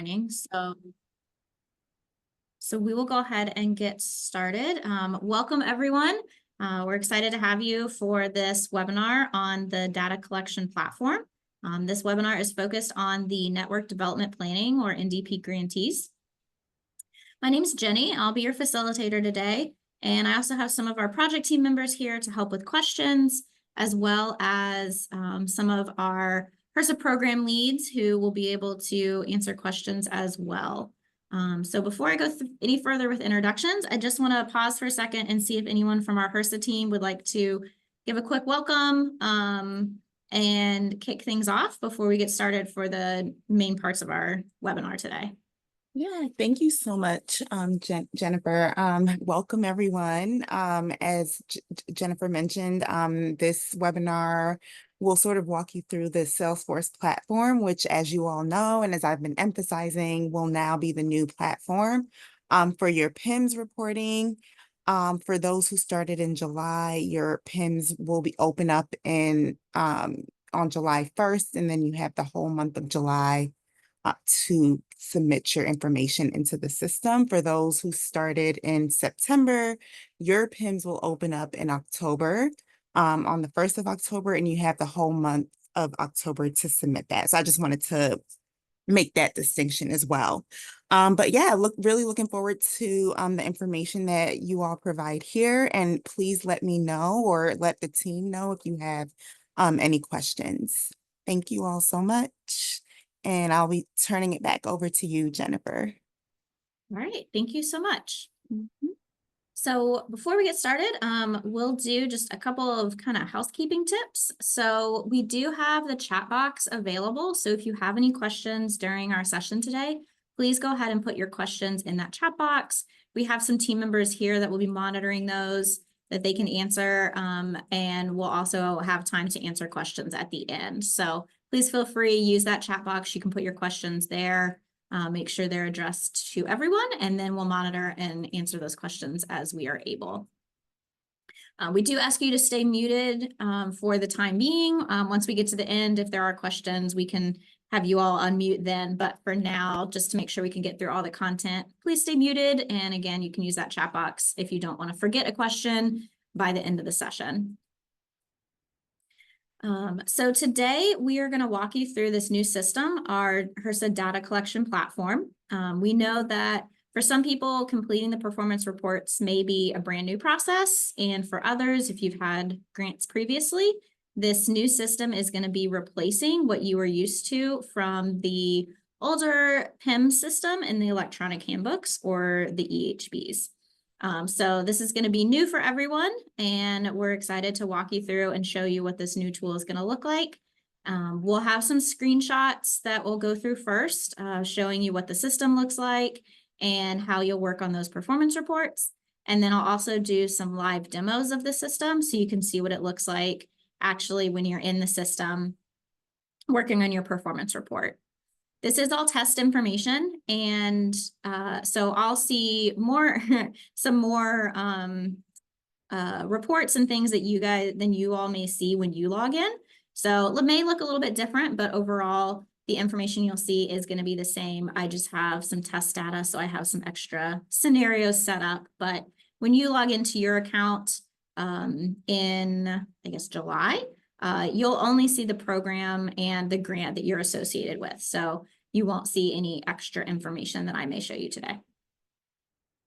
joining. So we will go ahead and get started. Welcome everyone. We're excited to have you for this webinar on the data collection platform. This webinar is focused on the Network Development Planning or NDP grantees. My name is Jenny. I'll be your facilitator today. And I also have some of our project team members here to help with questions, as well as some of our HRSA program leads who will be able to answer questions as well. So before I go any further with introductions, I just want to pause for a second and see if anyone from our HRSA team would like to give a quick welcome and kick things off before we get started for the main parts of our webinar today. Yeah, thank you so much, Jennifer. Welcome everyone. As Jennifer mentioned, this webinar will sort of walk you through the Salesforce platform, which, as you all know, and as I've been emphasizing, will now be the new platform for your PIMS reporting. For those who started in July, your PIMS will be open up on July 1st, and then you have the whole month of July to submit your information into the system. For those who started in September, your PIMS will open up in October, on the 1st of October, and you have the whole month of October to submit that. So I just wanted to make that distinction as well. But yeah, really looking forward to the information that you all provide here, and please let me know or let the team know if you have any questions. Thank you all so much. And I'll be turning it back over to you, Jennifer. All right, thank you so much. So before we get started, we'll do just a couple of kind of housekeeping tips. So we do have the chat box available. So if you have any questions during our session today, please go ahead and put your questions in that chat box. We have some team members here that will be monitoring those that they can answer, and we'll also have time to answer questions at the end. So please feel free, use that chat box. You can put your questions there. Make sure they're addressed to everyone, and then we'll monitor and answer those questions as we are able. We do ask you to stay muted for the time being. Once we get to the end, if there are questions, we can have you all unmute then. But for now, just to make sure we can get through all the content, please stay muted. And again, you can use that chat box if you don't want to forget a question by the end of the session. So today we are going to walk you through this new system, our HRSA data collection platform. We know that for some people, completing the performance reports may be a brand new process. And for others, if you've had grants previously, this new system is going to be replacing what you were used to from the older PIMS system in the electronic handbooks or the EHBs. So this is going to be new for everyone, and we're excited to walk you through and show you what this new tool is going to look like. We'll have some screenshots that we'll go through first, showing you what the system looks like and how you'll work on those performance reports. And then I'll also do some live demos of the system so you can see what it looks like actually when you're in the system working on your performance report. This is all test information, and so I'll see some more reports and things that you all may see when you log in. So it may look a little bit different, but overall, the information you'll see is going to be the same. I just have some test data, so I have some extra scenarios set up. But when you log into your account in, I guess, July, you'll only see the program and the grant that you're associated with. So you won't see any extra information that I may show you today.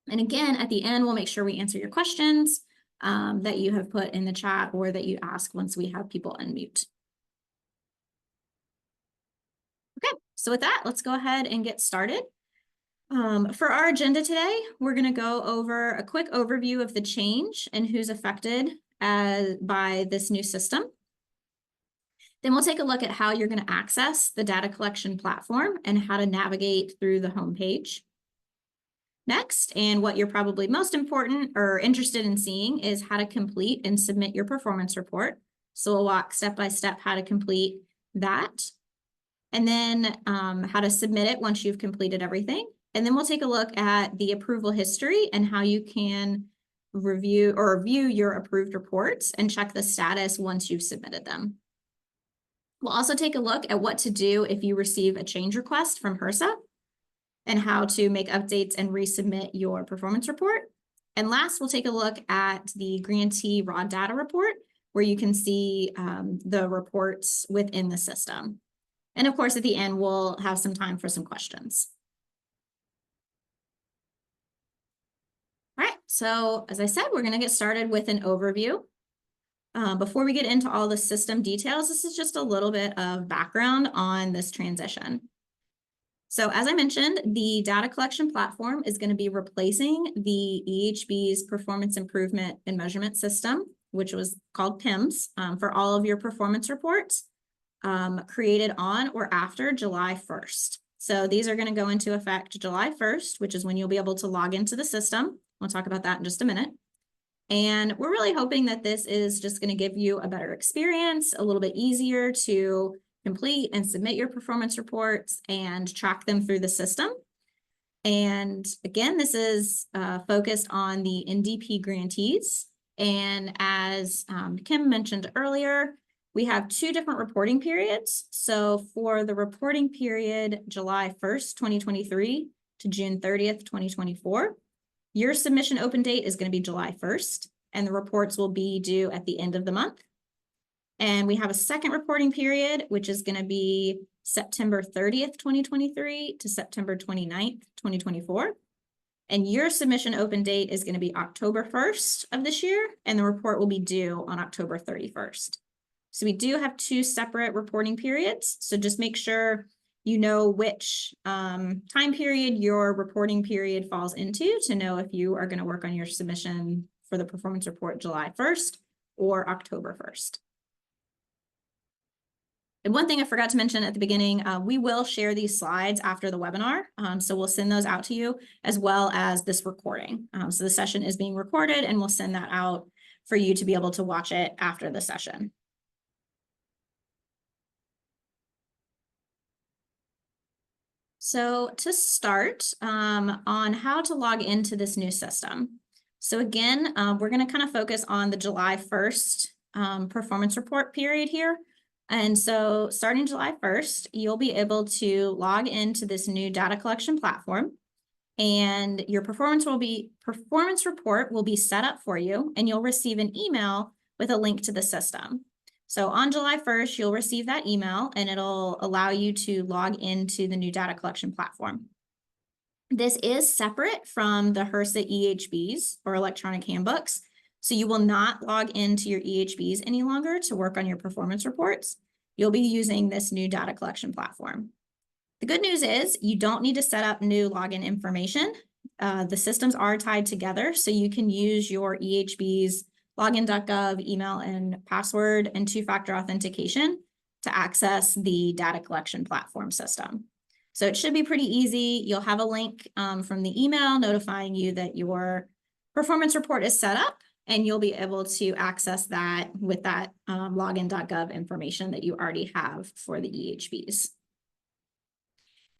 And again, at the end, we'll make sure we answer your questions that you have put in the chat or that you ask once we have people unmute. Okay, so with that, let's go ahead and get started. For our agenda today, we're going to go over a quick overview of the change and who's affected by this new system. Then we'll take a look at how you're going to access the data collection platform and how to navigate through the homepage. Next, and what you're probably most important or interested in seeing, is how to complete and submit your performance report. So we'll walk step by step how to complete that, and then how to submit it once you've completed everything. And then we'll take a look at the approval history and how you can review or view your approved reports and check the status once you've submitted them. We'll also take a look at what to do if you receive a change request from HRSA. and how to make updates and resubmit your performance report. And last, we'll take a look at the grantee raw data report, where you can see the reports within the system. And of course, at the end, we'll have some time for some questions. All right, so as I said, we're going to get started with an overview. Before we get into all the system details, this is just a little bit of background on this transition. So as I mentioned, the data collection platform is going to be replacing the EHB's performance improvement and measurement system, which was called PIMS, for all of your performance reports created on or after July 1st. So these are going to go into effect July 1st, which is when you'll be able to log into the system. We'll talk about that in just a minute. And we're really hoping that this is just going to give you a better experience, a little bit easier to complete and submit your performance reports and track them through the system. And again, this is focused on the NDP grantees. And as Kim mentioned earlier, we have 2 different reporting periods. So for the reporting period, July 1st, 2023 to June 30th, 2024, your submission open date is going to be July 1st, and the reports will be due at the end of the month. And we have a second reporting period, which is going to be September 30th, 2023 to September 29th, 2024. And your submission open date is going to be October 1st of this year, and the report will be due on October 31st. So we do have 2 separate reporting periods. So just make sure you know which time period your reporting period falls into to know if you are going to work on your submission for the performance report July 1st or October 1st. And one thing I forgot to mention at the beginning, we will share these slides after the webinar. So we'll send those out to you as well as this recording. So the session is being recorded and we'll send that out for you to be able to watch it after the session. So to start on how to log into this new system. So again, we're going to kind of focus on the July 1st performance report period here. And so starting July 1st, you'll be able to log into this new data collection platform, and your performance report will be set up for you, and you'll receive an email with a link to the system. So on July 1st, you'll receive that email and it'll allow you to log into the new data collection platform. This is separate from the HRSA EHBs or electronic handbooks. So you will not log into your EHBs any longer to work on your performance reports. You'll be using this new data collection platform. The good news is you don't need to set up new login information. The systems are tied together, so you can use your EHBs login.gov, email and password, and 2-factor authentication to access the data collection platform system. So it should be pretty easy. You'll have a link from the email notifying you that your performance report is set up, and you'll be able to access that with that login.gov information that you already have for the EHBs.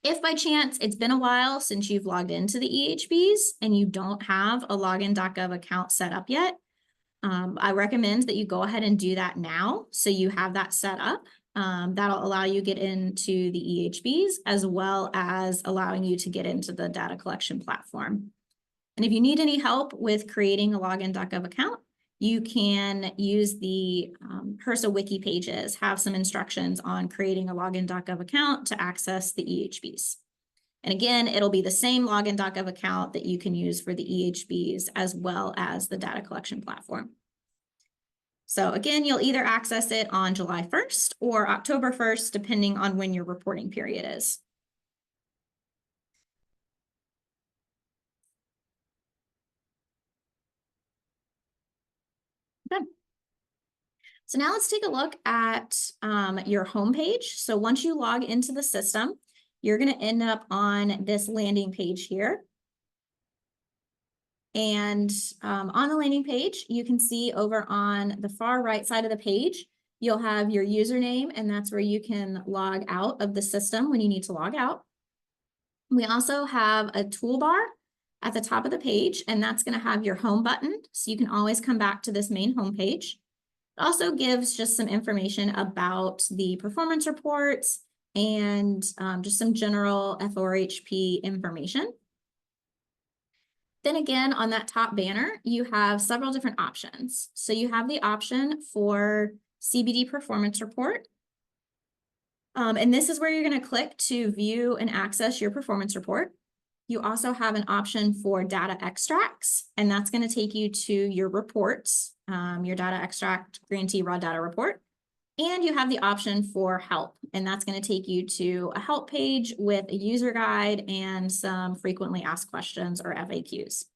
If by chance it's been a while since you've logged into the EHBs and you don't have a login.gov account set up yet, I recommend that you go ahead and do that now so you have that set up. That'll allow you to get into the EHBs as well as allowing you to get into the data collection platform. And if you need any help with creating a login.gov account, you can use the HRSA wiki pages, have some instructions on creating a login.gov account to access the EHBs. And again, it'll be the same login.gov account that you can use for the EHBs as well as the data collection platform. So again, you'll either access it on July 1st or October 1st, depending on when your reporting period is. Okay. So now let's take a look at your homepage. So once you log into the system, you're going to end up on this landing page here. And on the landing page, you can see over on the far right side of the page, you'll have your username, and that's where you can log out of the system when you need to log out. We also have a toolbar at the top of the page, and that's going to have your home button, so you can always come back to this main home page. It also gives just some information about the performance reports and just some general FORHP information. Then again, on that top banner, you have several different options. So you have the option for CBD performance report. And this is where you're going to click to view and access your performance report. You also have an option for data extracts, and that's going to take you to your reports, your data extract grantee raw data report. And you have the option for help, and that's going to take you to a help page with a user guide and some frequently asked questions or FAQs.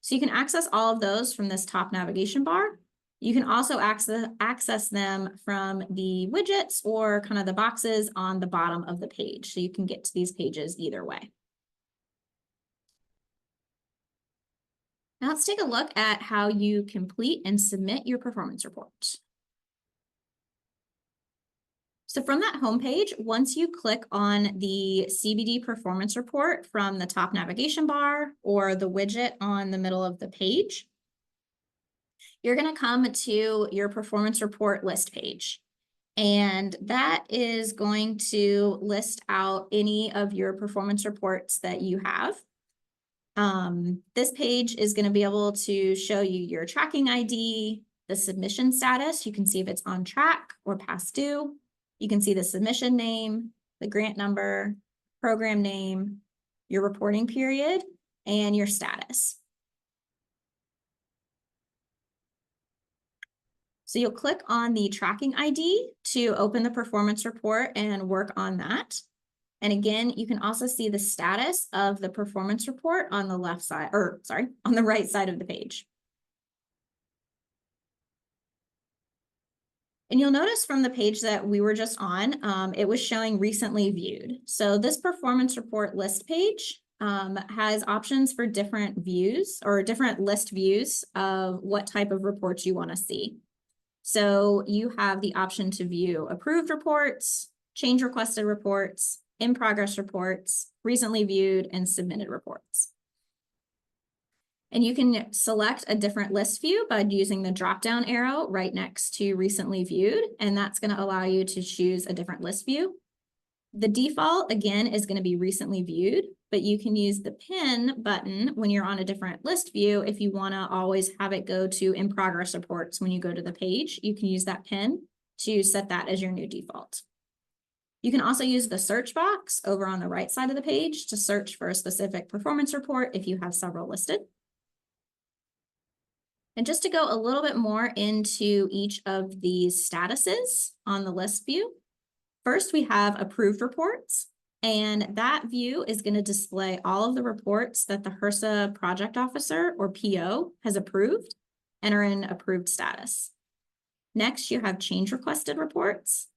So you can access all of those from this top navigation bar. You can also access them from the widgets or kind of the boxes on the bottom of the page. So you can get to these pages either way. Now let's take a look at how you complete and submit your performance report. So from that homepage, once you click on the CBD performance report from the top navigation bar or the widget on the middle of the page, you're going to come to your performance report list page. And that is going to list out any of your performance reports that you have. This page is going to be able to show you your tracking ID, the submission status. You can see if it's on track or past due. You can see the submission name, the grant number, program name, your reporting period, and your status. So you'll click on the tracking ID to open the performance report and work on that. And again, you can also see the status of the performance report on the left side, or sorry, on the right side of the page. And you'll notice from the page that we were just on, it was showing recently viewed. So this performance report list page has options for different views or different list views of what type of reports you want to see. So you have the option to view approved reports, change requested reports, in progress reports, recently viewed, and submitted reports. And you can select a different list view by using the drop-down arrow right next to recently viewed, and that's going to allow you to choose a different list view. The default, again, is going to be recently viewed, but you can use the pin button when you're on a different list view. If you want to always have it go to in progress reports when you go to the page, you can use that pin to set that as your new default. You can also use the search box over on the right side of the page to search for a specific performance report if you have several listed. And just to go a little bit more into each of these statuses on the list view, first we have approved reports, and that view is going to display all of the reports that the HRSA project officer or PO has approved and are in approved status. Next, you have change requested reports,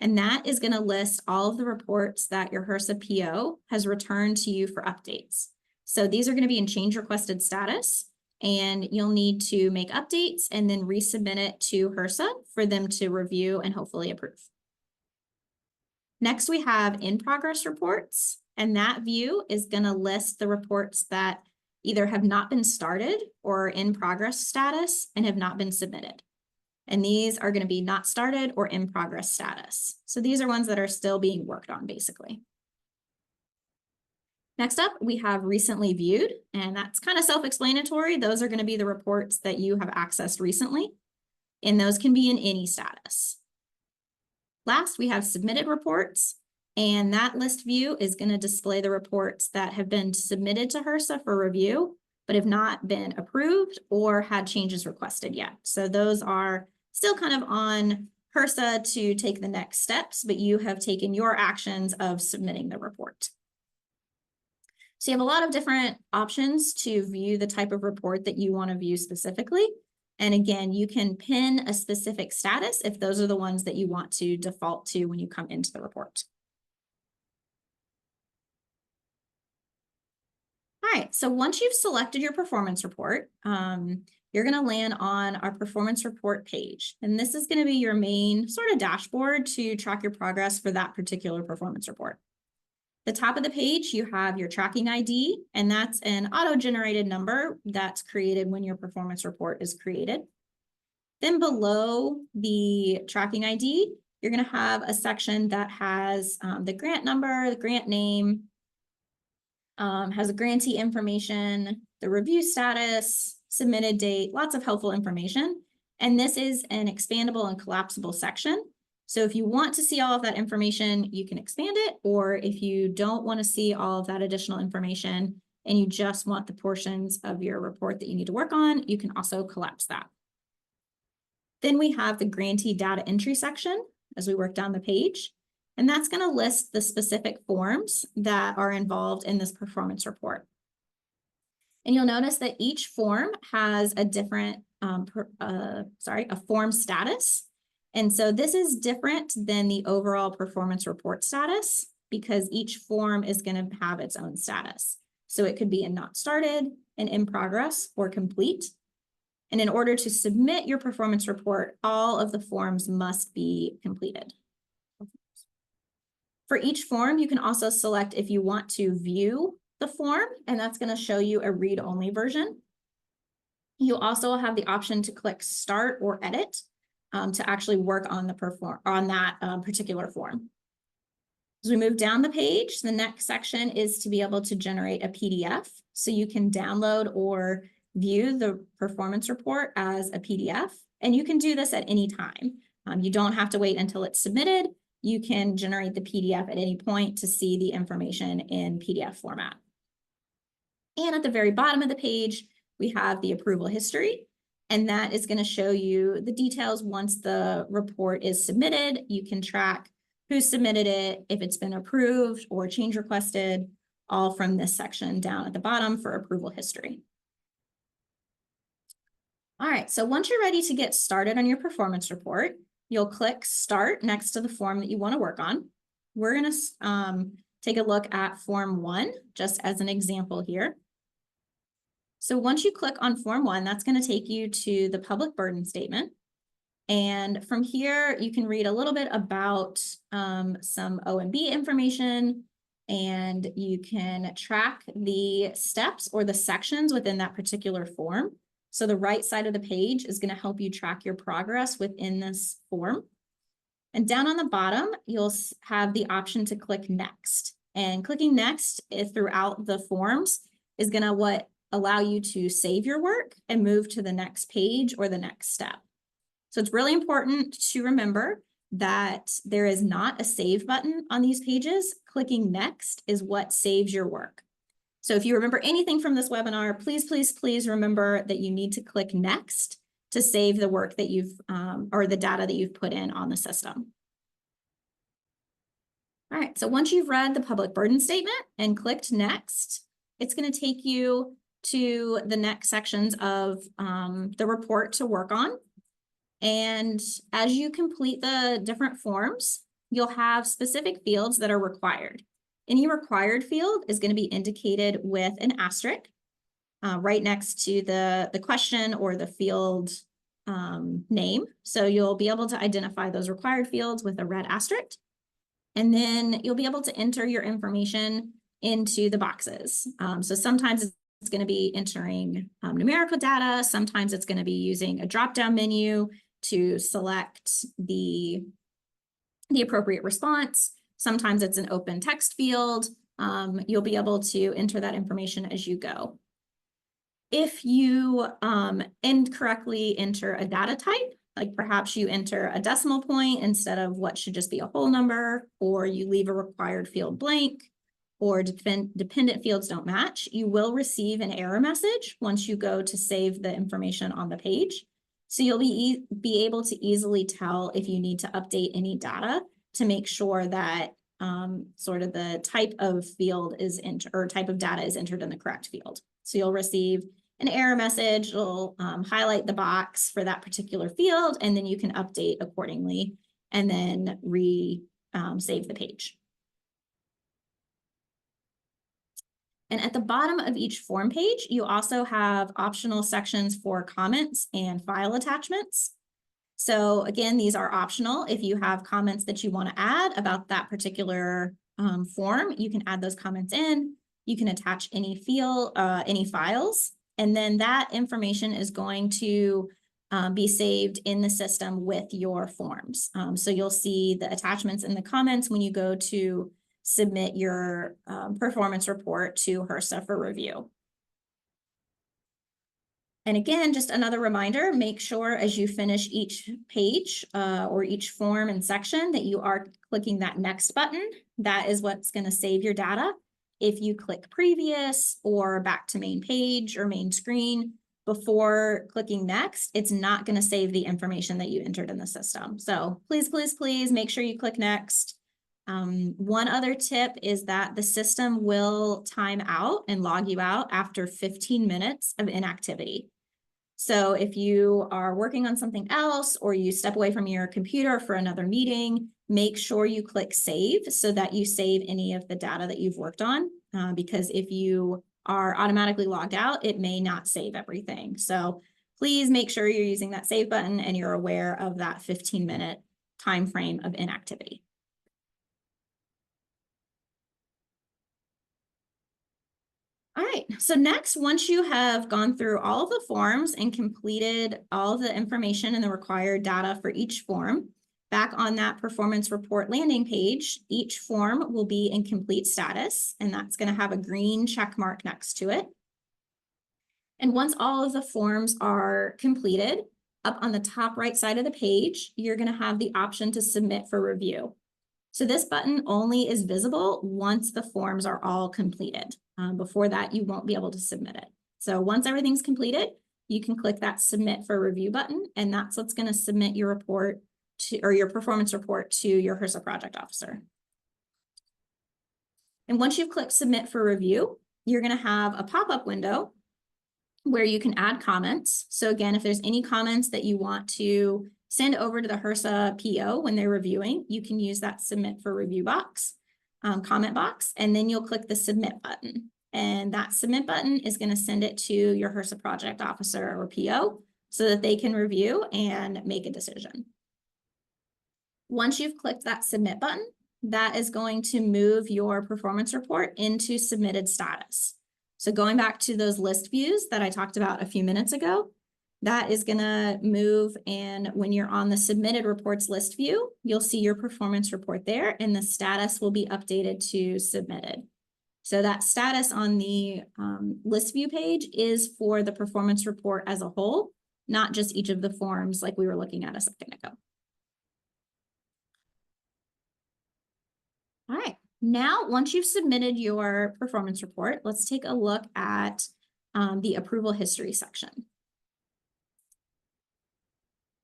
and that is going to list all of the reports that your HRSA PO has returned to you for updates. So these are going to be in change requested status, and you'll need to make updates and then resubmit it to HRSA for them to review and hopefully approve. Next, we have in progress reports, and that view is going to list the reports that either have not been started or are in progress status and have not been submitted. And these are going to be not started or in progress status. So these are ones that are still being worked on, basically. Next up, we have recently viewed, and that's kind of self-explanatory. Those are going to be the reports that you have accessed recently, and those can be in any status. Last, we have submitted reports, and that list view is going to display the reports that have been submitted to HRSA for review, but have not been approved or had changes requested yet. So those are still kind of on HRSA to take the next steps, but you have taken your actions of submitting the report. So you have a lot of different options to view the type of report that you want to view specifically. And again, you can pin a specific status if those are the ones that you want to default to when you come into the report. All right, so once you've selected your performance report, you're going to land on our performance report page. And this is going to be your main sort of dashboard to track your progress for that particular performance report. The top of the page, you have your tracking ID, and that's an auto-generated number that's created when your performance report is created. Then below the tracking ID, you're going to have a section that has the grant number, the grant name, has a grantee information, the review status, submitted date, lots of helpful information. And this is an expandable and collapsible section. So if you want to see all of that information, you can expand it, or if you don't want to see all of that additional information and you just want the portions of your report that you need to work on, you can also collapse that. Then we have the grantee data entry section as we work down the page, and that's going to list the specific forms that are involved in this performance report. And you'll notice that each form has a different, a form status. And so this is different than the overall performance report status because each form is going to have its own status. So it could be in not started, and in progress, or complete. And in order to submit your performance report, all of the forms must be completed. For each form, you can also select if you want to view the form, and that's going to show you a read-only version. You also have the option to click Start or Edit to actually work on that particular form. As we move down the page, the next section is to be able to generate a PDF, so you can download or view the performance report as a PDF, and you can do this at any time. You don't have to wait until it's submitted. You can generate the PDF at any point to see the information in PDF format. And at the very bottom of the page, we have the approval history, and that is going to show you the details once the report is submitted. You can track who submitted it, if it's been approved or change requested, all from this section down at the bottom for approval history. All right, so once you're ready to get started on your performance report, you'll click Start next to the form that you want to work on. We're going to take a look at Form 1, just as an example here. So once you click on Form 1, that's going to take you to the public burden statement. And from here, you can read a little bit about some O&B information, and you can track the steps or the sections within that particular form. So the right side of the page is going to help you track your progress within this form. And down on the bottom, you'll have the option to click Next. And clicking Next throughout the forms is going to allow you to save your work and move to the next page or the next step. So it's really important to remember that there is not a save button on these pages. Clicking Next is what saves your work. So if you remember anything from this webinar, please, please, please remember that you need to click Next to save the work that you've, or the data that you've put in on the system. All right, so once you've read the public burden statement and clicked Next, it's going to take you to the next sections of the report to work on. And as you complete the different forms, you'll have specific fields that are required. Any required field is going to be indicated with an asterisk right next to the question or the field name. So you'll be able to identify those required fields with a red asterisk. And then you'll be able to enter your information into the boxes. So sometimes it's going to be entering numerical data. Sometimes it's going to be using a drop-down menu to select the appropriate response. Sometimes it's an open text field. You'll be able to enter that information as you go. If you incorrectly enter a data type, like perhaps you enter a decimal point instead of what should just be a whole number, or you leave a required field blank, or dependent fields don't match, you will receive an error message once you go to save the information on the page. So you'll be able to easily tell if you need to update any data to make sure that sort of the type of field is or type of data is entered in the correct field. So you'll receive an error message, it'll highlight the box for that particular field, and then you can update accordingly and then save the page. And at the bottom of each form page, you also have optional sections for comments and file attachments. So again, these are optional. If you have comments that you want to add about that particular form, you can add those comments in. You can attach any files, and then that information is going to be saved in the system with your forms. So you'll see the attachments in the comments when you go to submit your performance report to HRSA for review. And again, just another reminder, make sure as you finish each page or each form and section that you are clicking that next button. That is what's going to save your data. If you click previous or back to main page or main screen before clicking next, it's not going to save the information that you entered in the system. So please, please, please make sure you click next. One other tip is that the system will time out and log you out after 15 minutes of inactivity. So if you are working on something else or you step away from your computer for another meeting, make sure you click save so that you save any of the data that you've worked on. Because if you are automatically logged out, it may not save everything. So please make sure you're using that save button and you're aware of that 15-minute time frame of inactivity. All right, so next, once you have gone through all of the forms and completed all of the information and the required data for each form, back on that performance report landing page, each form will be in complete status, and that's going to have a green check mark next to it. And once all of the forms are completed, up on the top right side of the page, you're going to have the option to submit for review. So this button only is visible once the forms are all completed. Before that, you won't be able to submit it. So once everything's completed, you can click that submit for review button, and that's what's going to submit your report to, or your performance report to your HRSA project officer. And once you've clicked submit for review, you're going to have a pop-up window where you can add comments. So again, if there's any comments that you want to send over to the HRSA PO when they're reviewing, you can use that submit for review box, comment box, and then you'll click the submit button. And that submit button is going to send it to your HRSA project officer or PO so that they can review and make a decision. Once you've clicked that submit button, that is going to move your performance report into submitted status. So going back to those list views that I talked about a few minutes ago, that is going to move, and when you're on the submitted reports list view, you'll see your performance report there, and the status will be updated to submitted. So that status on the list view page is for the performance report as a whole, not just each of the forms like we were looking at a second ago. All right, now once you've submitted your performance report, let's take a look at the approval history section.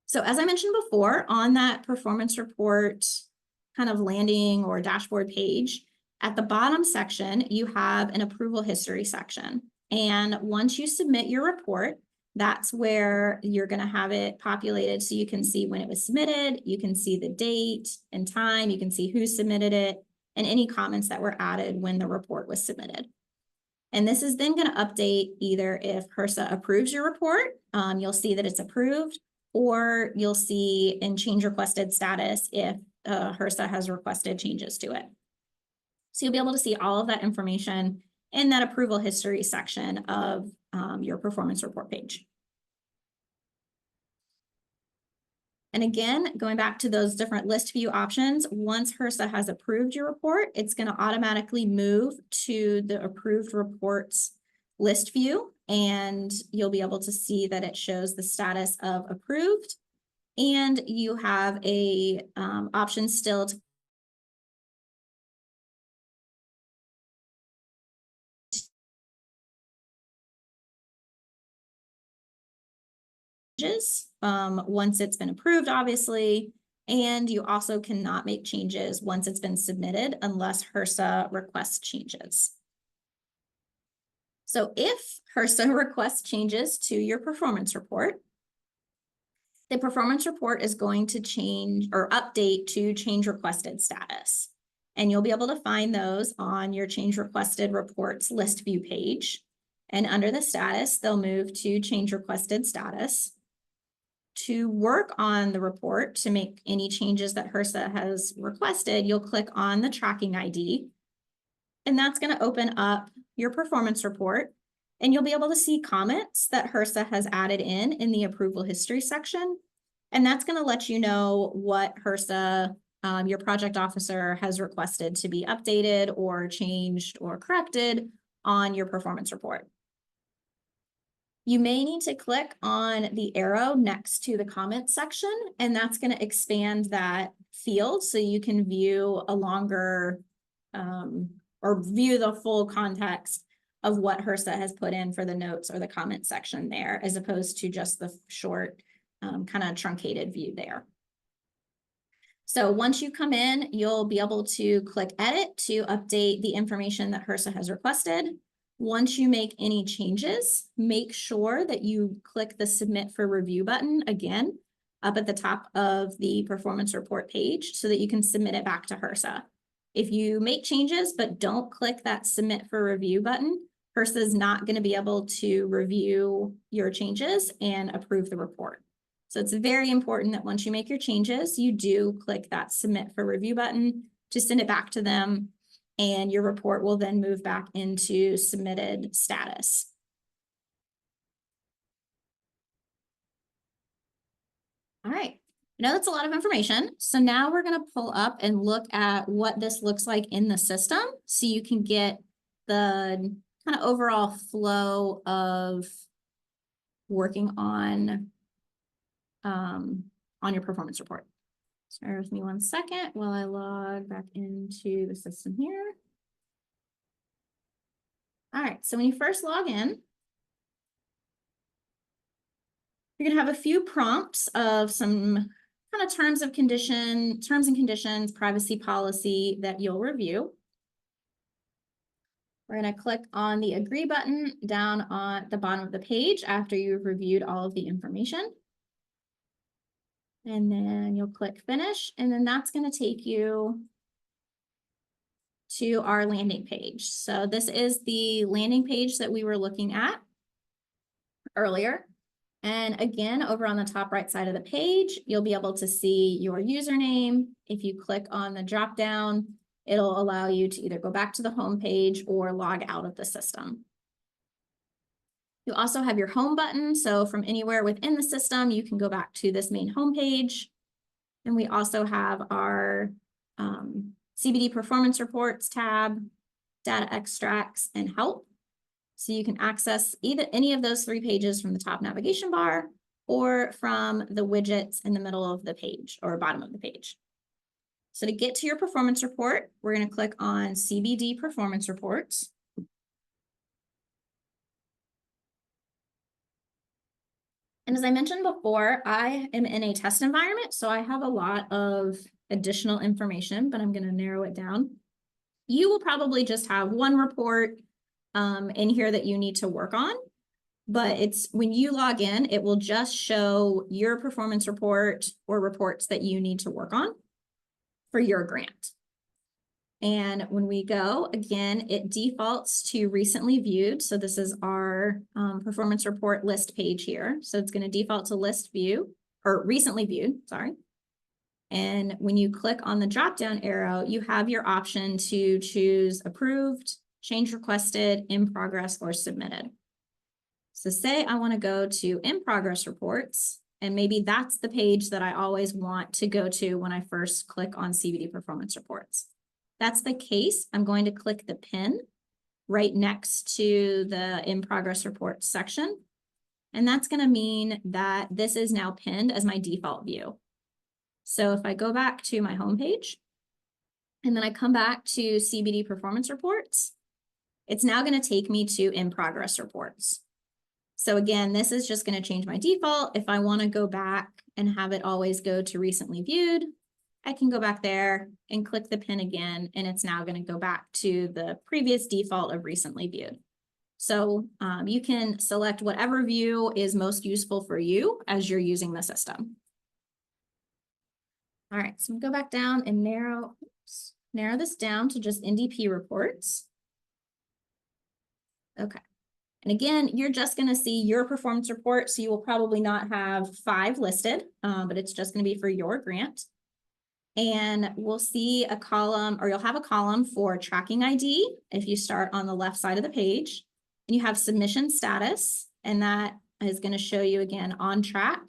So as I mentioned before, on that performance report kind of landing or dashboard page, at the bottom section, you have an approval history section. And once you submit your report, that's where you're going to have it populated so you can see when it was submitted, you can see the date and time, you can see who submitted it, and any comments that were added when the report was submitted. And this is then going to update either if HRSA approves your report, you'll see that it's approved, or you'll see in change requested status if HRSA has requested changes to it. So you'll be able to see all of that information in that approval history section of your performance report page. And again, going back to those different list view options, once HRSA has approved your report, it's going to automatically move to the approved reports list view, and you'll be able to see that it shows the status of approved, and you have a option still to once it's been approved, obviously, and you also cannot make changes once it's been submitted unless HRSA requests changes. So if HRSA requests changes to your performance report, the performance report is going to change or update to change requested status. And you'll be able to find those on your change requested reports list view page. And under the status, they'll move to change requested status. To work on the report to make any changes that HRSA has requested, you'll click on the tracking ID, and that's going to open up your performance report. And you'll be able to see comments that HRSA has added in the approval history section. And that's going to let you know what HRSA, your project officer, has requested to be updated or changed or corrected on your performance report. You may need to click on the arrow next to the comments section, and that's going to expand that field so you can view a longer or view the full context of what HRSA has put in for the notes or the comment section there, as opposed to just the short kind of truncated view there. So once you come in, you'll be able to click edit to update the information that HRSA has requested. Once you make any changes, make sure that you click the submit for review button again up at the top of the performance report page so that you can submit it back to HRSA. If you make changes but don't click that submit for review button, HRSA is not going to be able to review your changes and approve the report. So it's very important that once you make your changes, you do click that submit for review button to send it back to them, and your report will then move back into submitted status. All right, I know that's a lot of information. So now we're going to pull up and look at what this looks like in the system so you can get the kind of overall flow of working on your performance report. So bear with me 1 second while I log back into the system here. All right, so when you first log in, you're gonna have a few prompts of some kind of terms and conditions, privacy policy that you'll review. We're gonna click on the agree button down on the bottom of the page after you've reviewed all of the information. And then you'll click finish, and then that's going to take you to our landing page. So this is the landing page that we were looking at earlier. And again, over on the top right side of the page, you'll be able to see your username. If you click on the drop down, it'll allow you to either go back to the home page or log out of the system. You also have your home button. So from anywhere within the system, you can go back to this main home page. And we also have our CBD performance reports tab, data extracts, and help. So you can access either any of those 3 pages from the top navigation bar or from the widgets in the middle of the page or bottom of the page. So to get to your performance report, we're going to click on CBD performance reports. And as I mentioned before, I am in a test environment, so I have a lot of additional information, but I'm going to narrow it down. You will probably just have 1 report in here that you need to work on, but it's when you log in, it will just show your performance report or reports that you need to work on for your grant. And when we go, again, it defaults to recently viewed. So this is our performance report list page here. So it's going to default to list view or recently viewed, sorry. And when you click on the drop-down arrow, you have your option to choose approved, change requested, in progress, or submitted. So say I want to go to in progress reports, and maybe that's the page that I always want to go to when I first click on CBD performance reports. That's the case, I'm going to click the pin right next to the in progress reports section. And that's going to mean that this is now pinned as my default view. So if I go back to my home page and then I come back to CBD performance reports, it's now going to take me to in progress reports. So again, this is just going to change my default. If I want to go back and have it always go to recently viewed, I can go back there and click the pin again, and it's now going to go back to the previous default of recently viewed. So you can select whatever view is most useful for you as you're using the system. All right, so we'll go back down and narrow this down to just NDP reports. Okay. And again, you're just going to see your performance report, so you will probably not have 5 listed, but it's just going to be for your grant. And we'll see a column, or you'll have a column for tracking ID if you start on the left side of the page. And you have submission status, and that is going to show you again on track,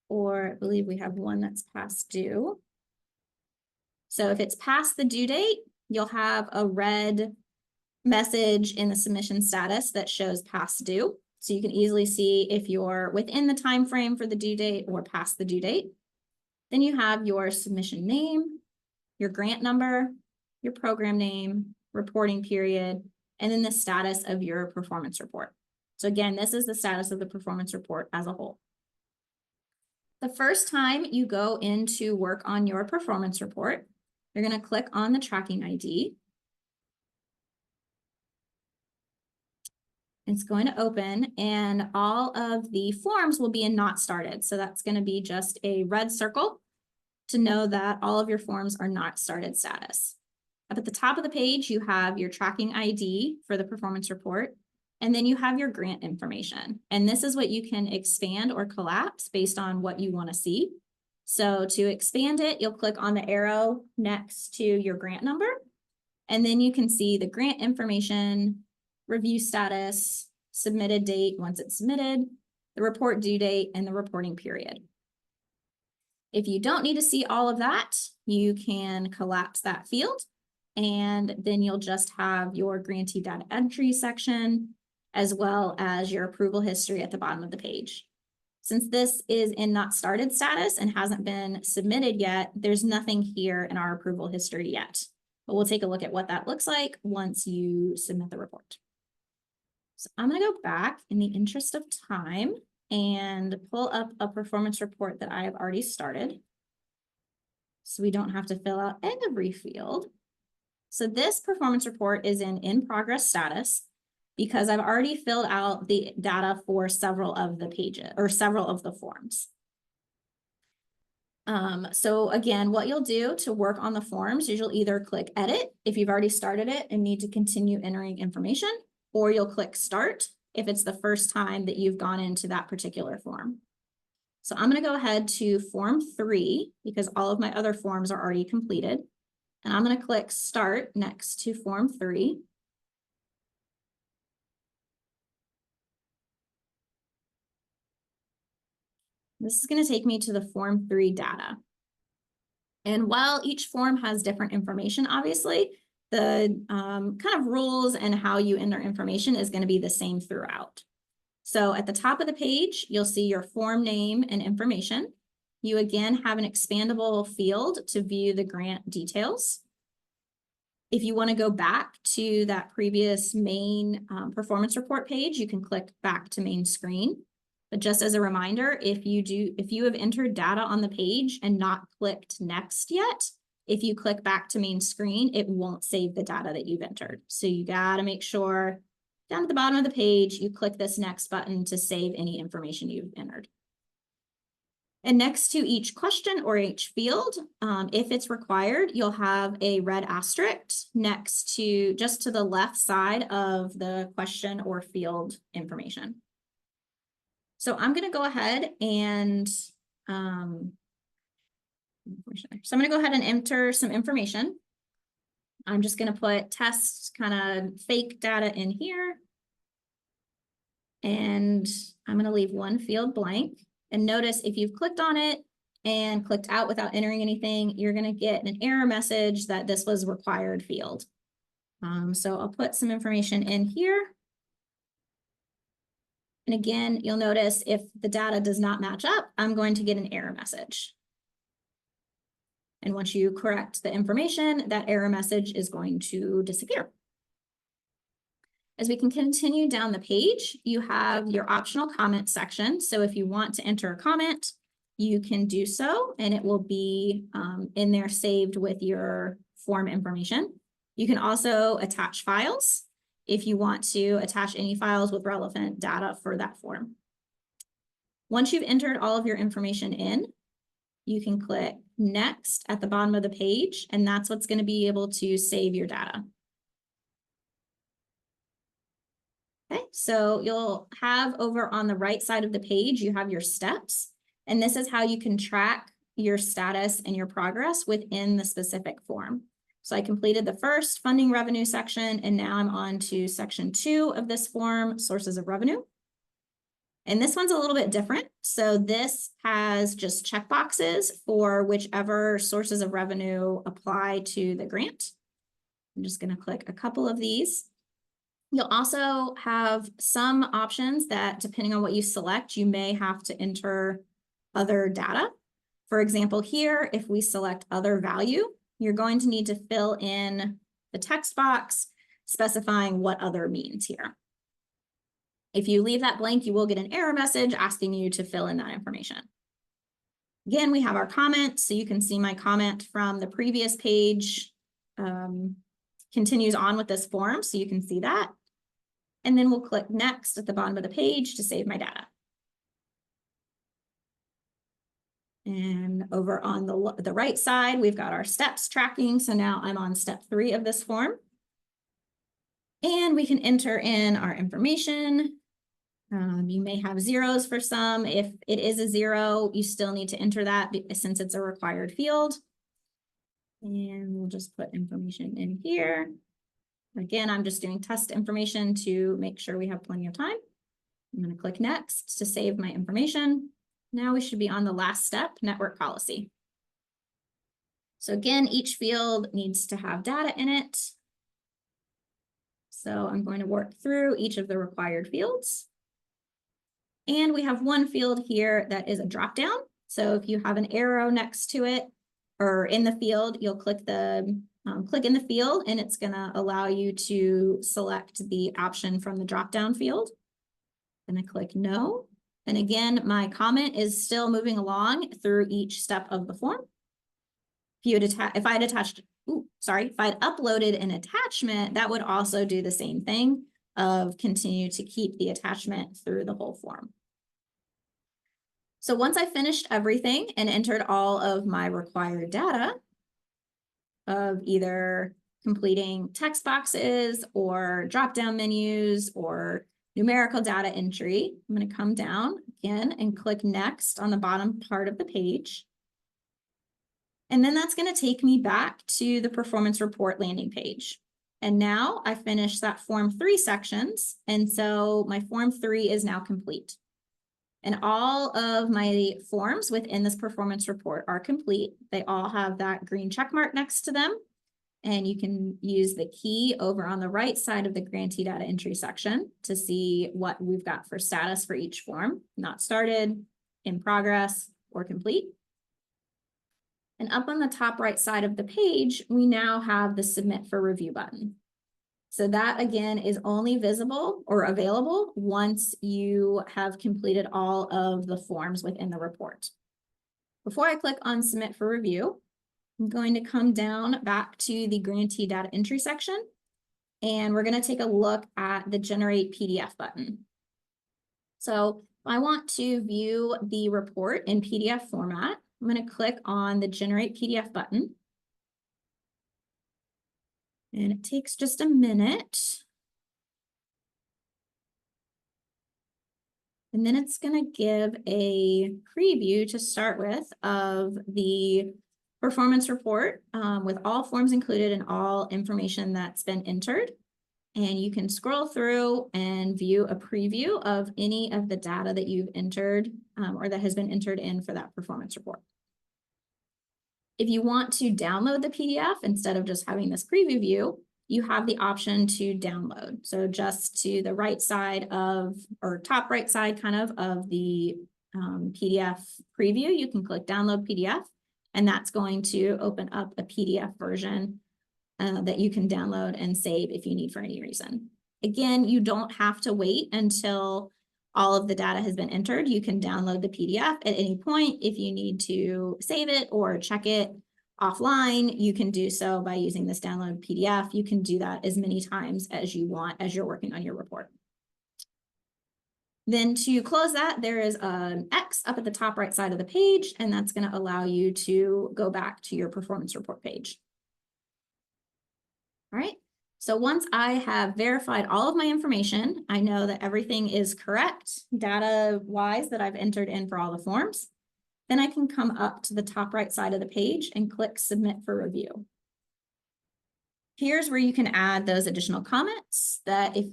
or I believe we have one that's past due. So if it's past the due date, you'll have a red message in the submission status that shows past due. So you can easily see if you're within the time frame for the due date or past the due date. Then you have your submission name, your grant number, your program name, reporting period, and then the status of your performance report. So again, this is the status of the performance report as a whole. The first time you go in to work on your performance report, you're going to click on the tracking ID. It's going to open, and all of the forms will be in not started. So that's going to be just a red circle to know that all of your forms are not started status. Up at the top of the page, you have your tracking ID for the performance report, and then you have your grant information. And this is what you can expand or collapse based on what you want to see. So to expand it, you'll click on the arrow next to your grant number, and then you can see the grant information, review status, submitted date once it's submitted, the report due date, and the reporting period. If you don't need to see all of that, you can collapse that field, and then you'll just have your grantee data entry section, as well as your approval history at the bottom of the page. Since this is in not started status and hasn't been submitted yet, there's nothing here in our approval history yet. But we'll take a look at what that looks like once you submit the report. So I'm going to go back in the interest of time and pull up a performance report that I have already started, so we don't have to fill out every field. So this performance report is in progress status because I've already filled out the data for several of the pages or several of the forms. So again, what you'll do to work on the forms is you'll either click edit if you've already started it and need to continue entering information, or you'll click start if it's the first time that you've gone into that particular form. So I'm going to go ahead to form 3 because all of my other forms are already completed. And I'm going to click start next to form 3. This is going to take me to the form 3 data. And while each form has different information, obviously, the kind of rules and how you enter information is going to be the same throughout. So at the top of the page, you'll see your form name and information. You again have an expandable field to view the grant details. If you want to go back to that previous main performance report page, you can click back to main screen. But just as a reminder, if you have entered data on the page and not clicked next yet, if you click back to main screen, it won't save the data that you've entered. So you got to make sure down at the bottom of the page, you click this next button to save any information you've entered. And next to each question or each field, if it's required, you'll have a red asterisk next to just to the left side of the question or field information. So I'm going to go ahead and enter some information. I'm just going to put test kind of fake data in here. And I'm going to leave one field blank. And notice if you've clicked on it and clicked out without entering anything, you're going to get an error message that this was required field. So I'll put some information in here. And again, you'll notice if the data does not match up, I'm going to get an error message. And once you correct the information, that error message is going to disappear. As we can continue down the page, you have your optional comment section. So if you want to enter a comment, you can do so, and it will be in there saved with your form information. You can also attach files if you want to attach any files with relevant data for that form. Once you've entered all of your information in, you can click next at the bottom of the page, and that's what's going to be able to save your data. Okay, so you'll have over on the right side of the page, you have your steps, and this is how you can track your status and your progress within the specific form. So I completed the first funding revenue section, and now I'm on to section 2 of this form, sources of revenue. And this one's a little bit different. So this has just checkboxes for whichever sources of revenue apply to the grant. I'm just going to click a couple of these. You'll also have some options that, depending on what you select, you may have to enter other data. For example, here, if we select other value, you're going to need to fill in the text box specifying what other means here. If you leave that blank, you will get an error message asking you to fill in that information. Again, we have our comment, so you can see my comment from the previous page continues on with this form, so you can see that. And then we'll click next at the bottom of the page to save my data. And over on the right side, we've got our steps tracking. So now I'm on step 3 of this form. And we can enter in our information. You may have zeros for some. If it is a 0, you still need to enter that since it's a required field. And we'll just put information in here. Again, I'm just doing test information to make sure we have plenty of time. I'm going to click next to save my information. Now we should be on the last step, network policy. So again, each field needs to have data in it. So I'm going to work through each of the required fields. And we have one field here that is a dropdown. So if you have an arrow next to it or in the field, you'll click in the field and it's going to allow you to select the option from the dropdown field. I'm going to click no. And again, my comment is still moving along through each step of the form. If I had uploaded an attachment, that would also do the same thing of continue to keep the attachment through the whole form. So once I finished everything and entered all of my required data of either completing text boxes or drop-down menus or numerical data entry, I'm going to come down again and click next on the bottom part of the page. And then that's going to take me back to the performance report landing page. And now I finished that form 3 sections. And so my form 3 is now complete. And all of my forms within this performance report are complete. They all have that green check mark next to them. And you can use the key over on the right side of the grantee data entry section to see what we've got for status for each form, not started, in progress, or complete. And up on the top right side of the page, we now have the submit for review button. So that again is only visible or available once you have completed all of the forms within the report. Before I click on submit for review, I'm going to come down back to the grantee data entry section, and we're going to take a look at the generate PDF button. So if I want to view the report in PDF format, I'm going to click on the generate PDF button. And it takes just a minute. And then it's going to give a preview to start with of the performance report with all forms included and all information that's been entered. And you can scroll through and view a preview of any of the data that you've entered or that has been entered in for that performance report. If you want to download the PDF instead of just having this preview view, you have the option to download. So just to the right side of, or top right side kind of the PDF preview, you can click download PDF, and that's going to open up a PDF version that you can download and save if you need for any reason. Again, you don't have to wait until all of the data has been entered. You can download the PDF at any point. If you need to save it or check it offline, you can do so by using this download PDF. You can do that as many times as you want as you're working on your report. Then to close that, there is an X up at the top right side of the page, and that's going to allow you to go back to your performance report page. All right. So once I have verified all of my information, I know that everything is correct data-wise that I've entered in for all the forms. Then I can come up to the top right side of the page and click submit for review. here's where you can add those additional comments that if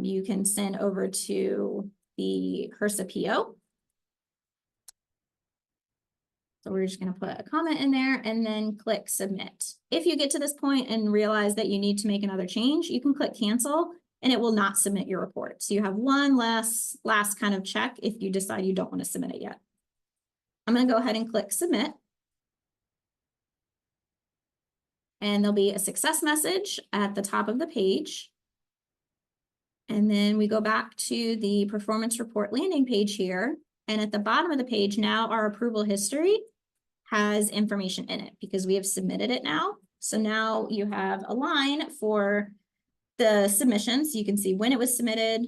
you can send over to the HRSA PO. So we're just going to put a comment in there and then click submit. If you get to this point and realize that you need to make another change, you can click cancel and it will not submit your report. So you have one last kind of check if you decide you don't want to submit it yet. I'm going to go ahead and click submit. And there'll be a success message at the top of the page. And then we go back to the performance report landing page here. And at the bottom of the page now, our approval history has information in it because we have submitted it now. So now you have a line for the submissions. You can see when it was submitted,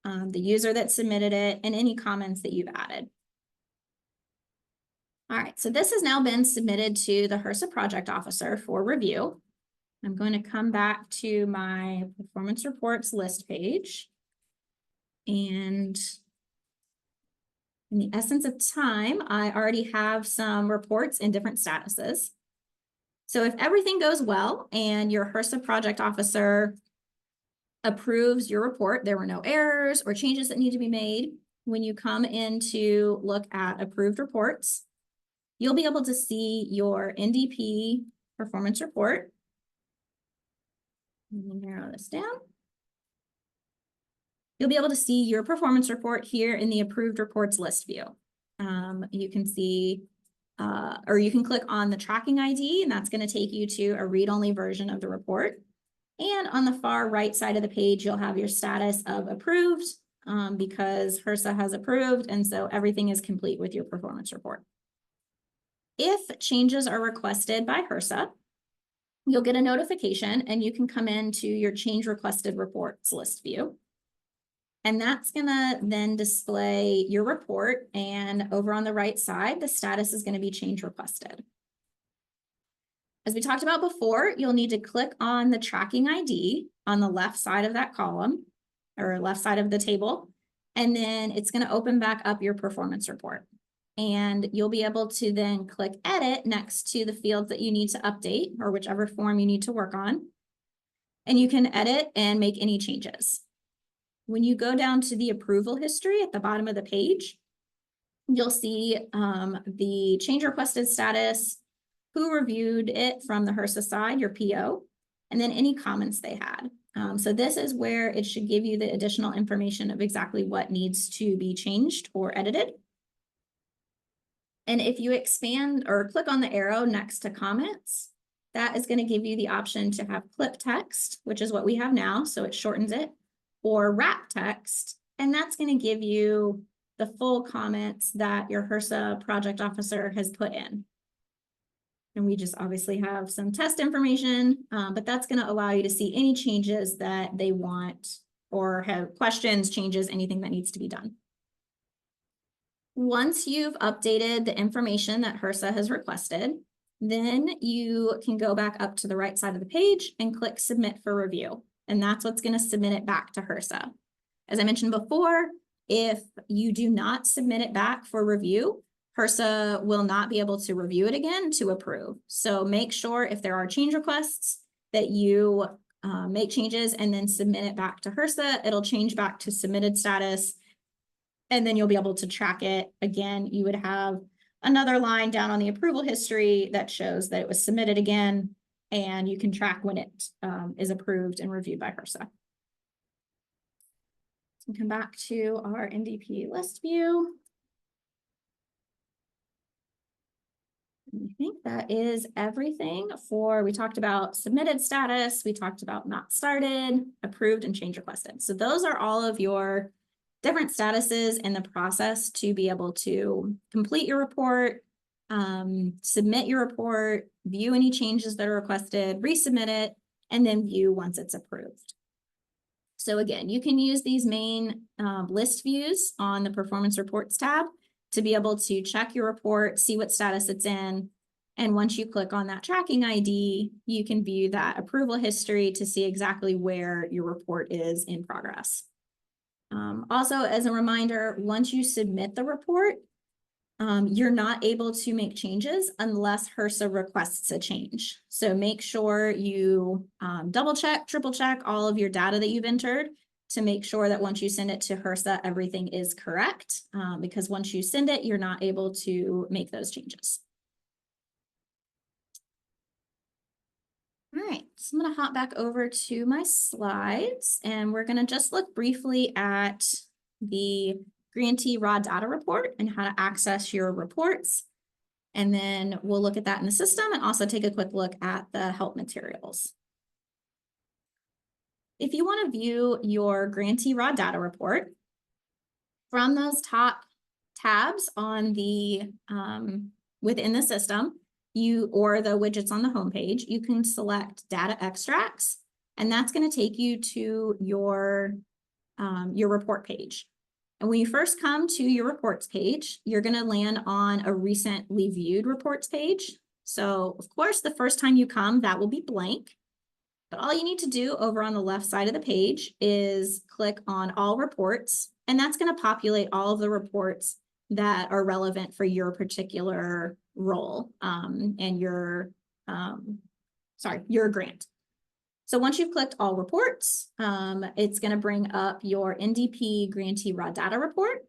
the user that submitted it, and any comments that you've added. All right, so this has now been submitted to the HRSA project officer for review. I'm going to come back to my performance reports list page. And in the essence of time, I already have some reports in different statuses. So if everything goes well and your HRSA project officer approves your report, there were no errors or changes that need to be made, when you come in to look at approved reports, you'll be able to see your NDP performance report. Let me narrow this down. You'll be able to see your performance report here in the approved reports list view. You can see, or you can click on the tracking ID, and that's going to take you to a read-only version of the report. And on the far right side of the page, you'll have your status of approved because HRSA has approved, and so everything is complete with your performance report. If changes are requested by HRSA, you'll get a notification and you can come into your change requested reports list view. And that's gonna then display your report, and over on the right side, the status is gonna be change requested. As we talked about before, you'll need to click on the tracking ID on the left side of that column or left side of the table, and then it's gonna open back up your performance report. And you'll be able to then click edit next to the fields that you need to update or whichever form you need to work on. And you can edit and make any changes. When you go down to the approval history at the bottom of the page, you'll see the change requested status, who reviewed it from the HRSA side, your PO, and then any comments they had. So this is where it should give you the additional information of exactly what needs to be changed or edited. And if you expand or click on the arrow next to comments, that is going to give you the option to have clip text, which is what we have now, so it shortens it, or wrap text, and that's going to give you the full comments that your HRSA project officer has put in. And we just obviously have some test information, but that's going to allow you to see any changes that they want or have questions, changes, anything that needs to be done. Once you've updated the information that HRSA has requested, then you can go back up to the right side of the page and click submit for review. And that's what's going to submit it back to HRSA. As I mentioned before, if you do not submit it back for review, HRSA will not be able to review it again to approve. So make sure if there are change requests that you make changes and then submit it back to HRSA. It'll change back to submitted status, and then you'll be able to track it. Again, you would have another line down on the approval history that shows that it was submitted again, and you can track when it is approved and reviewed by HRSA. So come back to our NDP list view. I think that is everything we talked about submitted status, we talked about not started, approved, and change requested. So those are all of your different statuses in the process to be able to complete your report, submit your report, view any changes that are requested, resubmit it, and then view once it's approved. So again, you can use these main list views on the performance reports tab to be able to check your report, see what status it's in. And once you click on that tracking ID, you can view that approval history to see exactly where your report is in progress. Also, as a reminder, once you submit the report, you're not able to make changes unless HRSA requests a change. So make sure you double check, triple check all of your data that you've entered to make sure that once you send it to HRSA, everything is correct. Because once you send it, you're not able to make those changes. All right, so I'm going to hop back over to my slides, and we're going to just look briefly at the grantee raw data report and how to access your reports. And then we'll look at that in the system and also take a quick look at the help materials. If you want to view your grantee raw data report, from those top tabs on the within the system, or the widgets on the homepage, you can select data extracts, and that's going to take you to your report page. And when you first come to your reports page, you're going to land on a recently viewed reports page. So of course, the first time you come, that will be blank. But all you need to do over on the left side of the page is click on all reports, and that's going to populate all of the reports that are relevant for your particular role and your grant. So once you've clicked all reports, it's going to bring up your NDP grantee raw data report.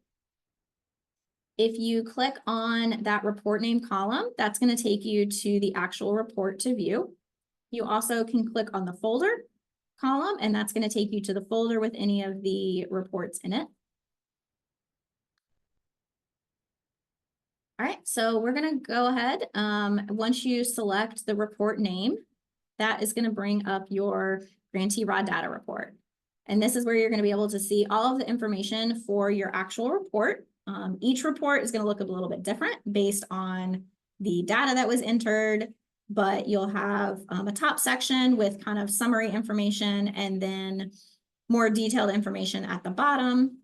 If you click on that report name column, that's going to take you to the actual report to view. You also can click on the folder column, and that's going to take you to the folder with any of the reports in it. All right, so we're going to go ahead. Once you select the report name, that is going to bring up your grantee raw data report. And this is where you're going to be able to see all of the information for your actual report. Each report is going to look a little bit different based on the data that was entered, but you'll have a top section with kind of summary information and then more detailed information at the bottom.